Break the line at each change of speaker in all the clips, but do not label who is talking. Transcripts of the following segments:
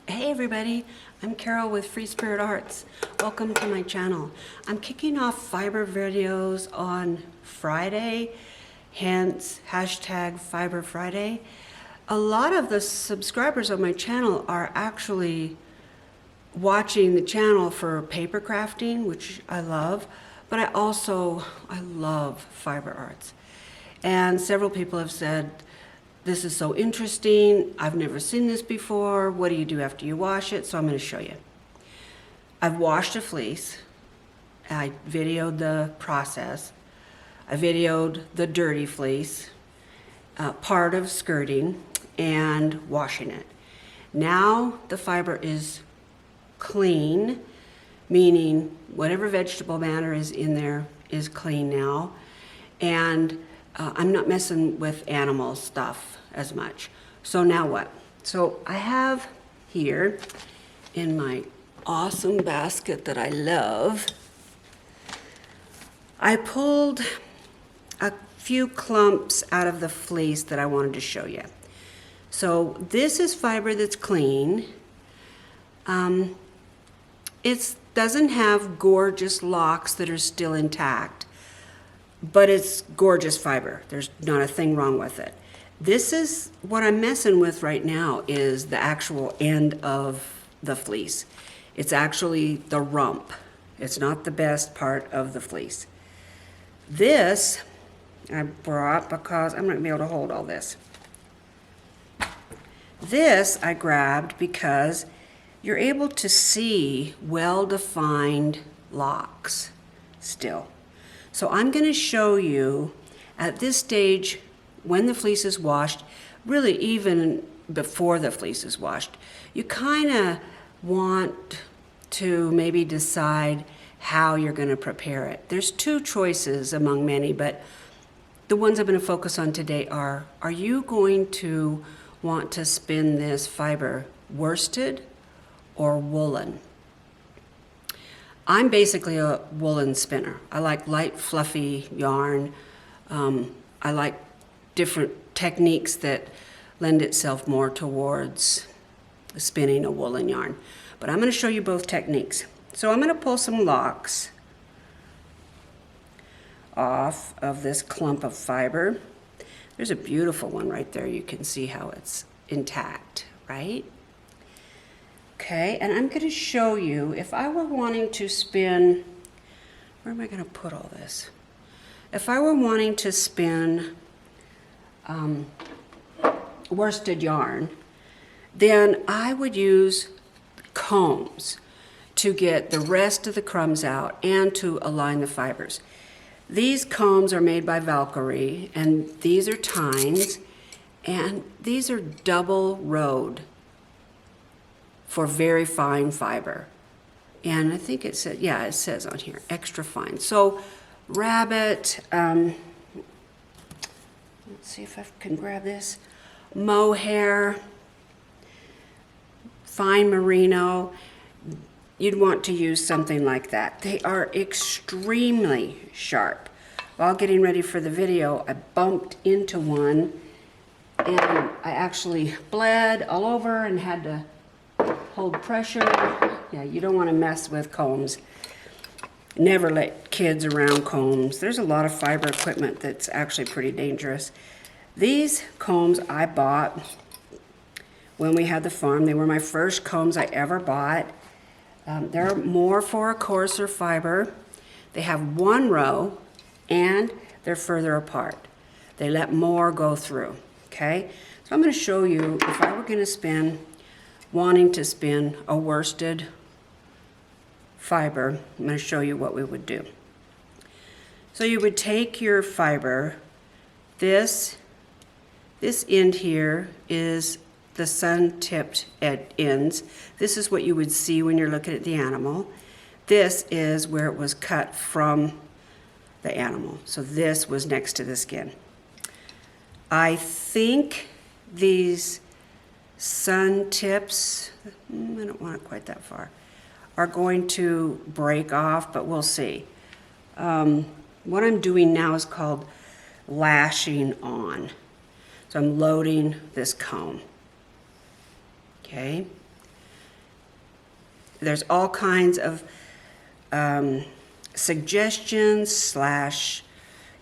Hey everybody, I'm Carol with Free Spirit Arts. Welcome to my channel. I'm kicking off fiber videos on Friday, hence hashtag Fiber Friday. A lot of the subscribers on my channel are actually watching the channel for paper crafting, which I love, but I love fiber arts. And several people have said, this is so interesting. I've never seen this before. What do you do after you wash it? So I'm going to show you. I've washed a fleece. I videoed the process. I videoed the dirty fleece, part of skirting, and washing it. Now the fiber is clean, meaning whatever vegetable matter is in there is clean now. And I'm not messing with animal stuff as much. So now what? So I have here in my awesome basket that I love, I pulled a few clumps out of the fleece that I wanted to show you. So this is fiber that's clean. It doesn't have gorgeous locks that are still intact, but it's gorgeous fiber. There's not a thing wrong with it. This is what I'm messing with right now, is the actual end of the fleece. It's actually the rump. It's not the best part of the fleece. This I brought because I'm not gonna be able to hold all this. This I grabbed because you're able to see well-defined locks still. So I'm going to show you at this stage when the fleece is washed, really even before the fleece is washed, you kind of want to maybe decide how you're going to prepare it. There's two choices among many, but the ones I'm going to focus on today are you going to want to spin this fiber worsted or woolen? I'm basically a woolen spinner. I like light, fluffy yarn. I like different techniques that lend itself more towards spinning a woolen yarn. But I'm going to show you both techniques. So I'm going to pull some locks off of this clump of fiber. There's a beautiful one right there. You can see how it's intact, right? Okay, and I'm going to show you, if I were wanting to spin, where am I going to put all this? If I were wanting to spin worsted yarn, then I would use combs to get the rest of the crumbs out and to align the fibers. These combs are made by Valkyrie, and these are tines, and these are double rowed for very fine fiber. And I think it said, yeah, it says on here, extra fine. So rabbit, let's see if I can grab this, mohair, fine merino, you'd want to use something like that. They are extremely sharp. While getting ready for the video, I bumped into one and I actually bled all over and had to hold pressure. Yeah, you don't want to mess with combs. Never let kids around combs. There's a lot of fiber equipment that's actually pretty dangerous. These combs I bought when we had the farm. They were my first combs I ever bought. They're more for a coarser fiber. They have one row and they're further apart. They let more go through, okay? So I'm going to show you, if I were going to wanting to spin a worsted fiber, I'm going to show you what we would do. So you would take your fiber, this end here is the sun-tipped ends. This is what you would see when you're looking at the animal. This is where it was cut from the animal. So this was next to the skin. I think these sun tips, I don't want it quite that far, are going to break off, but we'll see. What I'm doing now is called lashing on. So I'm loading this comb. Okay, there's all kinds of suggestions slash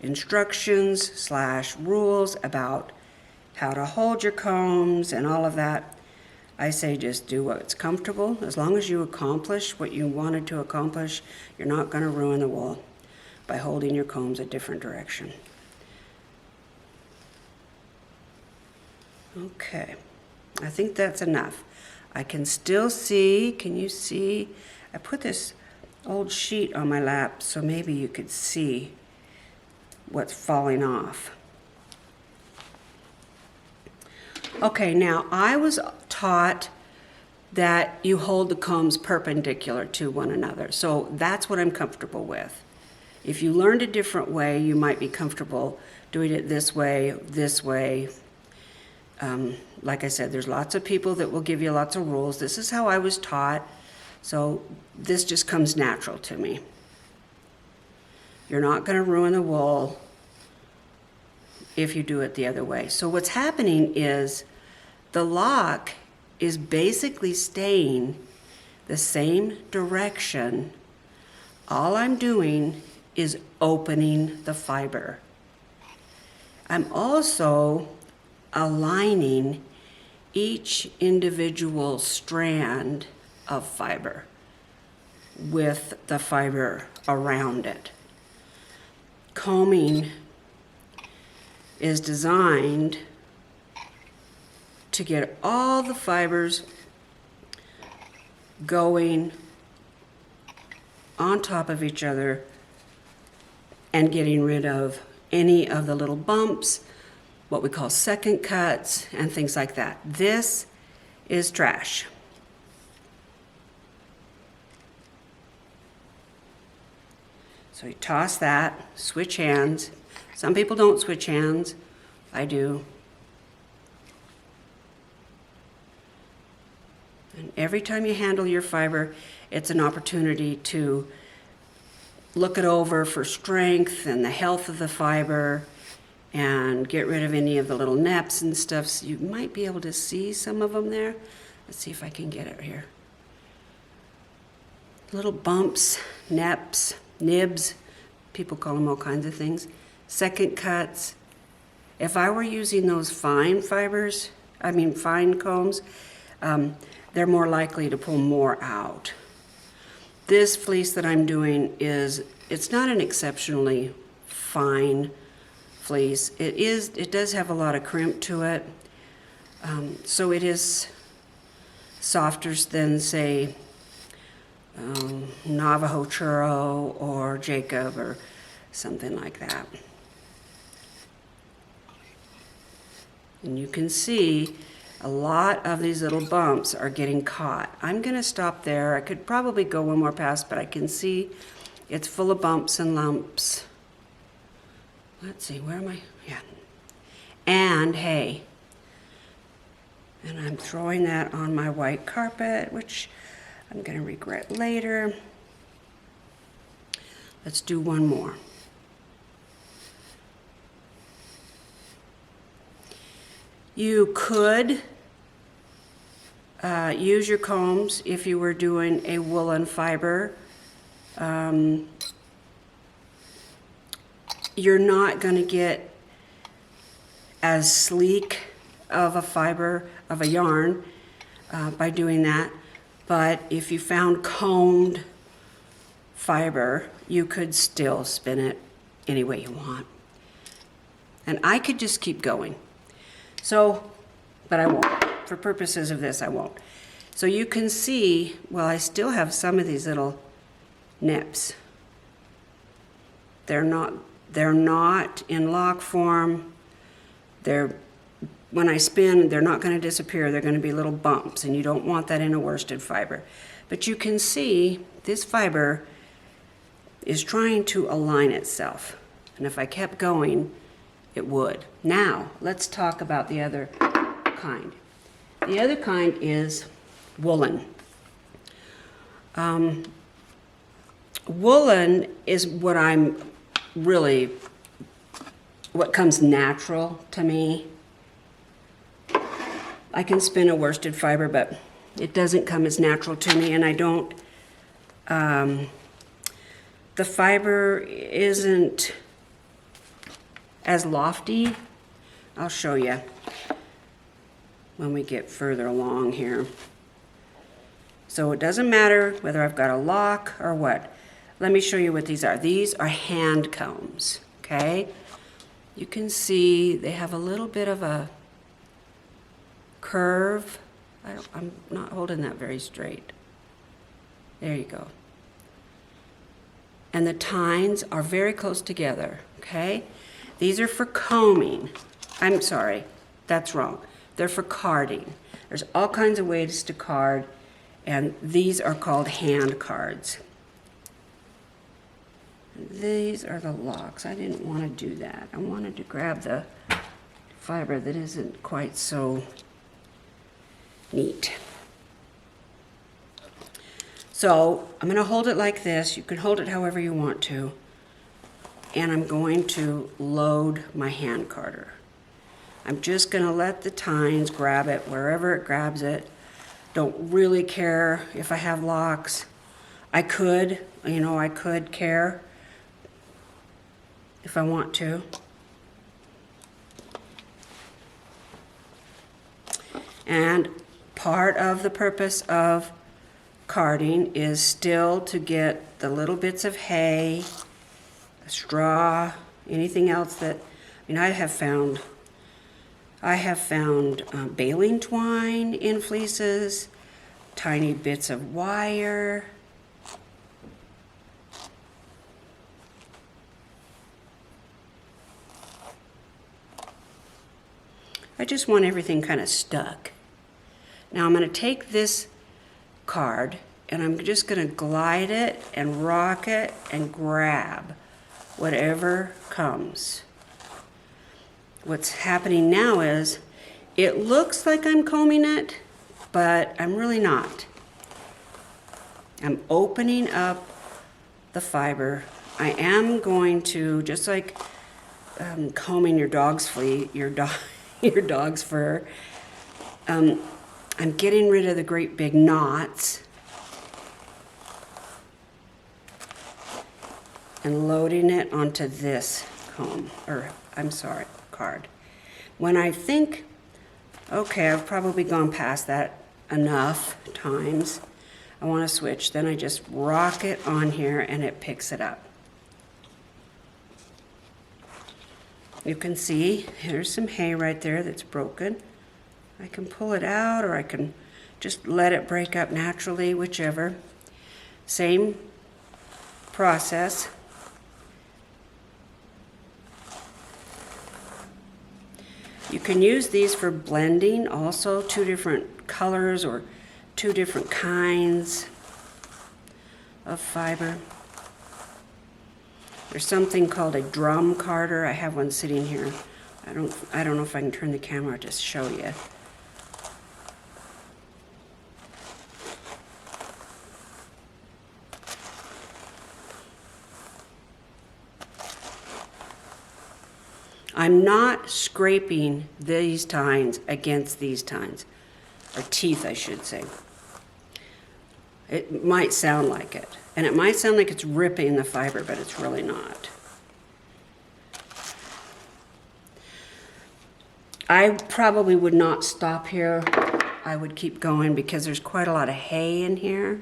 instructions slash rules about how to hold your combs and all of that. I say just do what's comfortable. As long as you accomplish what you wanted to accomplish, you're not going to ruin the wool by holding your combs a different direction. Okay, I think that's enough. I can still see, can you see? I put this old sheet on my lap so maybe you could see what's falling off. Okay, now I was taught that you hold the combs perpendicular to one another, so that's what I'm comfortable with. If you learned a different way, you might be comfortable doing it this way, this way. Like I said, there's lots of people that will give you lots of rules. This is how I was taught, so this just comes natural to me. You're not going to ruin the wool if you do it the other way. So what's happening is the lock is basically staying the same direction. All I'm doing is opening the fiber. I'm also aligning each individual strand of fiber with the fiber around it. Combing is designed to get all the fibers going on top of each other and getting rid of any of the little bumps, what we call second cuts, and things like that. This is trash. So you toss that, switch hands. Some people don't switch hands. I do. And every time you handle your fiber, it's an opportunity to look it over for strength and the health of the fiber and get rid of any of the little neps and stuff. So you might be able to see some of them there. Let's see if I can get it here. Little bumps, neps, nibs, people call them all kinds of things. Second cuts. If I were using those fine fibers, fine combs, they're more likely to pull more out. This fleece that I'm doing it's not an exceptionally fine fleece. It does have a lot of crimp to it. So it is softer than, say, Navajo Churro or Jacob or something like that. And you can see a lot of these little bumps are getting caught. I'm going to stop there. I could probably go one more pass, but I can see it's full of bumps and lumps. Let's see, where am I? Yeah. And hay. And I'm throwing that on my white carpet, which I'm going to regret later. Let's do one more. You could use your combs if you were doing a woolen fiber. You're not going to get as sleek of a fiber, of a yarn, by doing that. But if you found combed fiber, you could still spin it any way you want. And I could just keep going. So, but I won't. For purposes of this, I won't. So you can see, well, I still have some of these little nips. They're not in lock form. When I spin, they're not going to disappear. They're going to be little bumps, and you don't want that in a worsted fiber. But you can see this fiber is trying to align itself. And if I kept going, it would. Now, let's talk about the other kind. The other kind is woolen. Woolen is what comes natural to me. I can spin a worsted fiber, but It doesn't come as natural to me, and I don't, the fiber isn't as lofty. I'll show you when we get further along here. So it doesn't matter whether I've got a lock or what. Let me show you what these are. These are hand combs, okay? You can see they have a little bit of a curve. I'm not holding that very straight. There you go. And the tines are very close together, okay? These are for combing. I'm sorry, that's wrong. They're for carding. There's all kinds of ways to card, and these are called hand cards. These are the locks. I didn't want to do that. I wanted to grab the fiber that isn't quite so neat. So I'm going to hold it like this. You can hold it however you want to. And I'm going to load my hand carder. I'm just going to let the tines grab it wherever it grabs it. Don't really care if I have locks. I could, you know, I could care if I want to. And part of the purpose of carding is still to get the little bits of hay, straw, anything else that, I mean, I have found baling twine in fleeces, tiny bits of wire. I just want everything kind of stuck. Now I'm going to take this card and I'm just going to glide it and rock it and grab whatever comes. What's happening now is it looks like I'm combing it, but I'm really not. I'm opening up the fiber. I am going to, just like combing your dog's flea, your dog's fur, I'm getting rid of the great big knots and loading it onto this comb, or I'm sorry, card. When I think, okay, I've probably gone past that enough times, I want to switch, then I just rock it on here and it picks it up. You can see there's some hay right there that's broken. I can pull it out or I can just let it break up naturally, whichever. Same process. You can use these for blending also, 2 different colors or 2 different kinds of fiber. There's something called a drum carder. I have one sitting here. I don't know if I can turn the camera to show you. I'm not scraping these tines against these tines, or teeth, I should say. It might sound like it, and it might sound like it's ripping the fiber, but it's really not. I probably would not stop here. I would keep going because there's quite a lot of hay in here.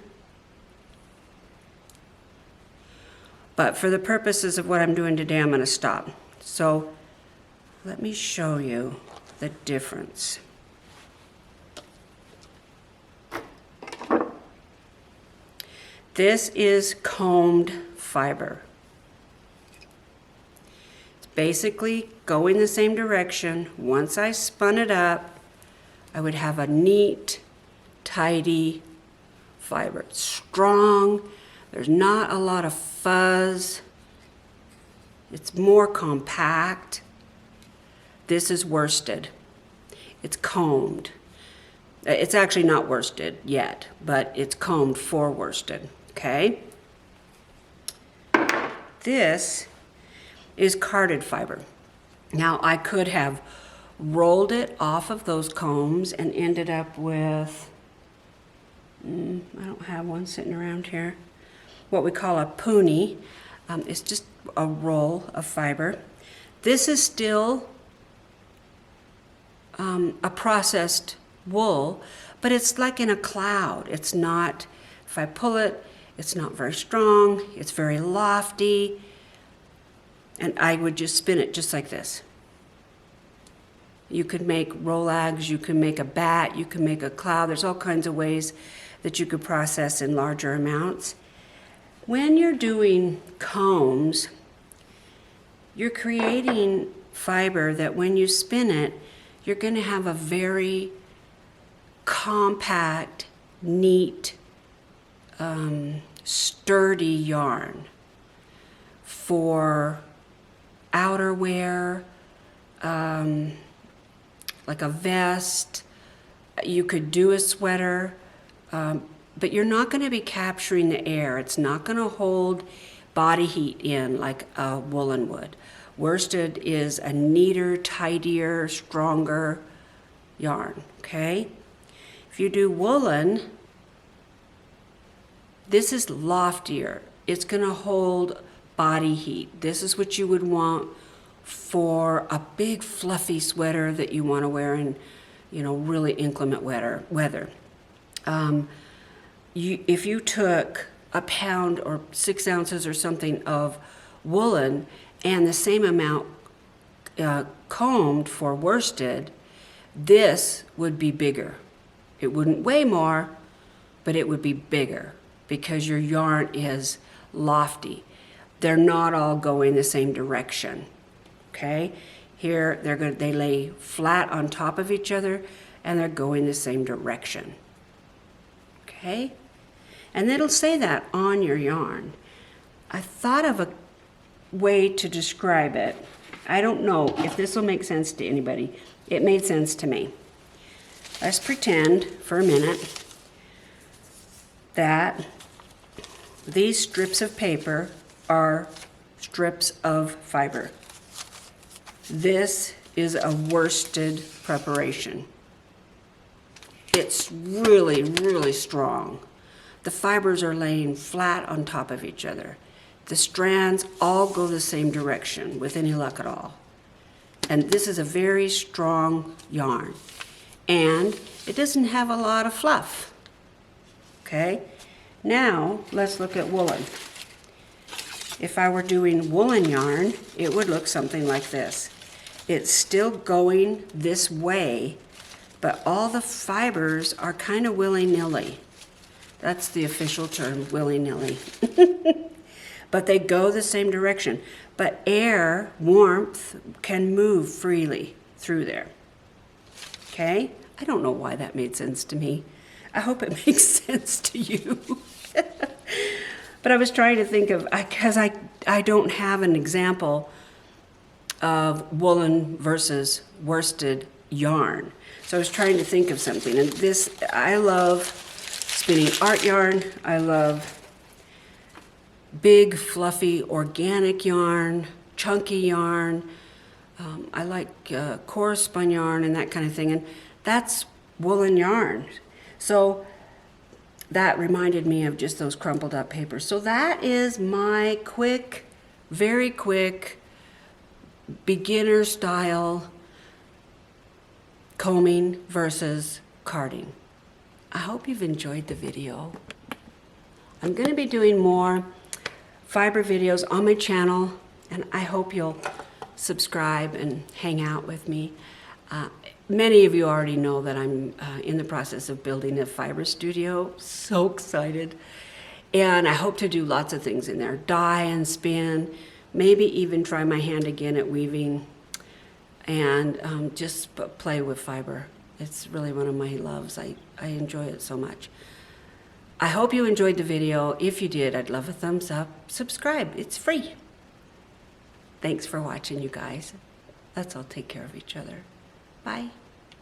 But for the purposes of what I'm doing today, I'm going to stop. So let me show you the difference. This is combed fiber. It's basically going the same direction. Once I spun it up, I would have a neat, tidy fiber. It's strong. There's not a lot of fuzz. It's more compact. This is worsted. It's combed. It's actually not worsted yet, but it's combed for worsted, okay? This is carded fiber. Now, I could have rolled it off of those combs and ended up with I don't have one sitting around here. What we call a poonie. It's just a roll of fiber. This is still a processed wool, but it's like in a cloud. It's not, if I pull it, it's not very strong, it's very lofty, and I would just spin it just like this. You could make rollags, you can make a bat, you can make a cloud. There's all kinds of ways that you could process in larger amounts. When you're doing combs, you're creating fiber that when you spin it, you're going to have a very compact, neat, sturdy yarn for outerwear, like a vest. You could do a sweater, but you're not going to be capturing the air. It's not going to hold body heat in like a woolen would. Worsted is a neater, tidier, stronger yarn, okay? If you do woolen, this is loftier. It's going to hold body heat. This is what you would want for a big fluffy sweater that you want to wear in, really inclement weather. If you took a pound or 6 ounces or something of woolen and the same amount combed for worsted, this would be bigger. It wouldn't weigh more, but it would be bigger because your yarn is lofty. They're not all going the same direction. Okay, here they lay flat on top of each other and they're going the same direction. Okay, and it'll say that on your yarn. I thought of a way to describe it. I don't know if this will make sense to anybody. It made sense to me. Let's pretend for a minute that these strips of paper are strips of fiber. This is a worsted preparation. It's really, really strong. The fibers are laying flat on top of each other. The strands all go the same direction with any luck at all. And this is a very strong yarn. And it doesn't have a lot of fluff. Okay? Now, let's look at woolen. If I were doing woolen yarn, it would look something like this. It's still going this way, but all the fibers are kind of willy-nilly. That's the official term, willy-nilly. But they go the same direction. But air, warmth, can move freely through there. Okay? I don't know why that made sense to me. I hope it makes sense to you. But I was trying to think of, because I don't have an example of woolen versus worsted yarn. So I was trying to think of something. And this, I love spinning art yarn. I love big, fluffy, organic yarn, chunky yarn. I like core spun yarn and that kind of thing. And that's woolen yarn. So that reminded me of just those crumpled up papers. So that is my quick, very quick, beginner style combing versus carding. I hope you've enjoyed the video. I'm going to be doing more fiber videos on my channel, and I hope you'll subscribe and hang out with me. Many of you already know that I'm in the process of building a fiber studio. So excited. And I hope to do lots of things in there. Dye and spin, maybe even try my hand again at weaving, and just play with fiber. It's really one of my loves. I enjoy it so much. I hope you enjoyed the video. If you did, I'd love a thumbs up. Subscribe, it's free. Thanks for watching, you guys. Let's all take care of each other. Bye.